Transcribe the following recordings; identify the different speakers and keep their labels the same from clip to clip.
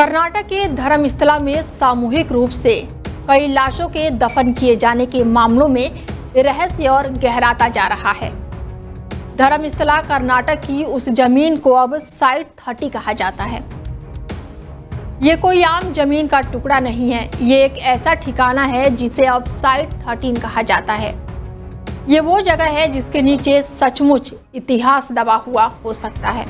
Speaker 1: कर्नाटक के धर्मस्थला में सामूहिक रूप से कई लाशों के दफन किए जाने के मामलों में रहस्य और गहराता जा रहा है। धर्मस्थला कर्नाटक की उस जमीन को अब साइट 30 कहा जाता है। ये कोई आम जमीन का टुकड़ा नहीं है, ये एक ऐसा ठिकाना है जिसे अब साइट 13 कहा जाता है। ये वो जगह है जिसके नीचे सचमुच इतिहास दबा हुआ हो सकता है।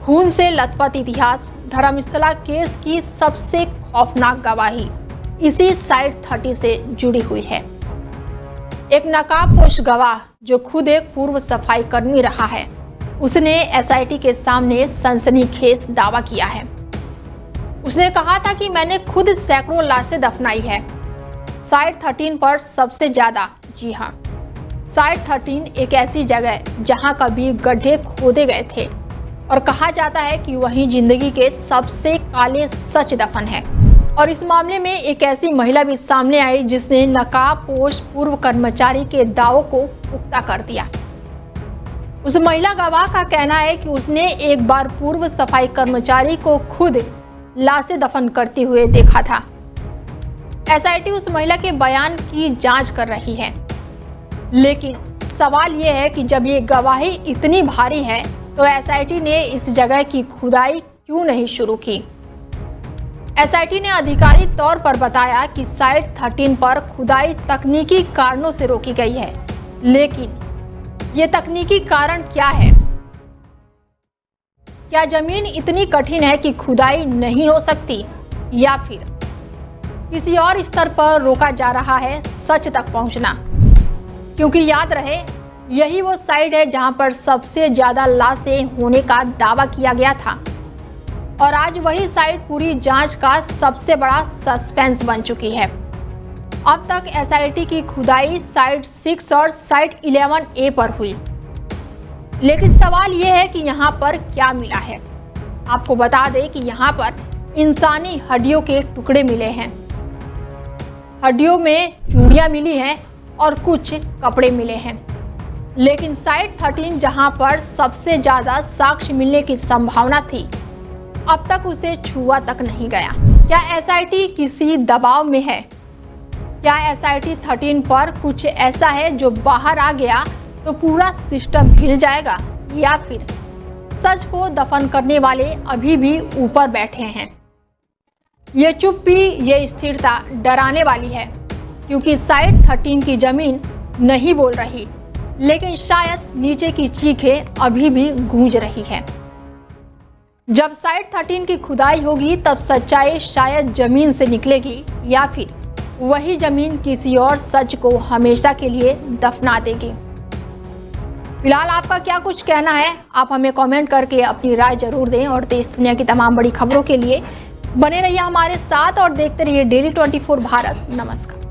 Speaker 1: खून से लथपथ इतिहास, धर्मस्थला केस की सबसे खौफनाक गवाही इसी साइट 30 से जुड़ी हुई है। एक नकाबपोश गवाह जो खुद एक पूर्व सफाई कर्मी रहा है, उसने एसआईटी के सामने सनसनीखेज दावा किया है। उसने कहा था कि मैंने खुद सैकड़ों लाशें दफनाई है। साइट 13 पर सबसे ज्यादा, जी हाँ, साइट 13 एक ऐसी जगह जहां कभी गड्ढे खोदे गए थे और कहा जाता है कि वहीं जिंदगी के सबसे काले सच दफन है। और इस मामले में एक ऐसी महिला भी सामने आई जिसने नकाबपोश पूर्व कर्मचारी के दावों को पुख्ता कर दिया। उस महिला गवाह का कहना है कि उसने एक बार पूर्व सफाई कर्मचारी को खुद लाशें दफन करते हुए देखा था। एसआईटी उस महिला के बयान की जांच कर रही है, लेकिन सवाल यह है कि जब ये गवाही इतनी भारी है तो एसआईटी ने इस जगह की खुदाई क्यों नहीं शुरू की। एसआईटी ने आधिकारिक तौर पर बताया कि साइट 13 पर खुदाई तकनीकी कारणों से रोकी गई है, लेकिन ये तकनीकी कारण क्या है? क्या जमीन इतनी कठिन है कि खुदाई नहीं हो सकती, या फिर किसी और स्तर पर रोका जा रहा है सच तक पहुंचना? क्योंकि याद रहे, यही वो साइट है जहां पर सबसे ज्यादा लाशें होने का दावा किया गया था, और आज वही साइट पूरी जांच का सबसे बड़ा सस्पेंस बन चुकी है। अब तक एसआईटी की खुदाई साइट 6 और साइट 11A पर हुई, लेकिन सवाल यह है कि यहाँ पर क्या मिला है। आपको बता दें कि यहाँ पर इंसानी हड्डियों के टुकड़े मिले हैं, हड्डियों में चूड़ियाँ मिली हैं और कुछ कपड़े मिले हैं। लेकिन साइट 13 जहां पर सबसे ज्यादा साक्ष्य मिलने की संभावना थी, अब तक उसे छुआ तक नहीं गया। क्या एसआईटी किसी दबाव में है? क्या एसआईटी 13 पर कुछ ऐसा है जो बाहर आ गया तो पूरा सिस्टम हिल जाएगा, या फिर सच को दफन करने वाले अभी भी ऊपर बैठे हैं? ये चुप्पी, ये स्थिरता डराने वाली है, क्योंकि साइट 13 की जमीन नहीं बोल रही, लेकिन शायद नीचे की चीखें अभी भी गूंज रही है। जब साइट 13 की खुदाई होगी तब सच्चाई शायद जमीन से निकलेगी, या फिर वही जमीन किसी और सच को हमेशा के लिए दफना देगी। फिलहाल आपका क्या कुछ कहना है? आप हमें कमेंट करके अपनी राय जरूर दें, और देश दुनिया की तमाम बड़ी खबरों के लिए बने रहिए हमारे साथ और देखते रहिए डेली 24 भारत। नमस्कार।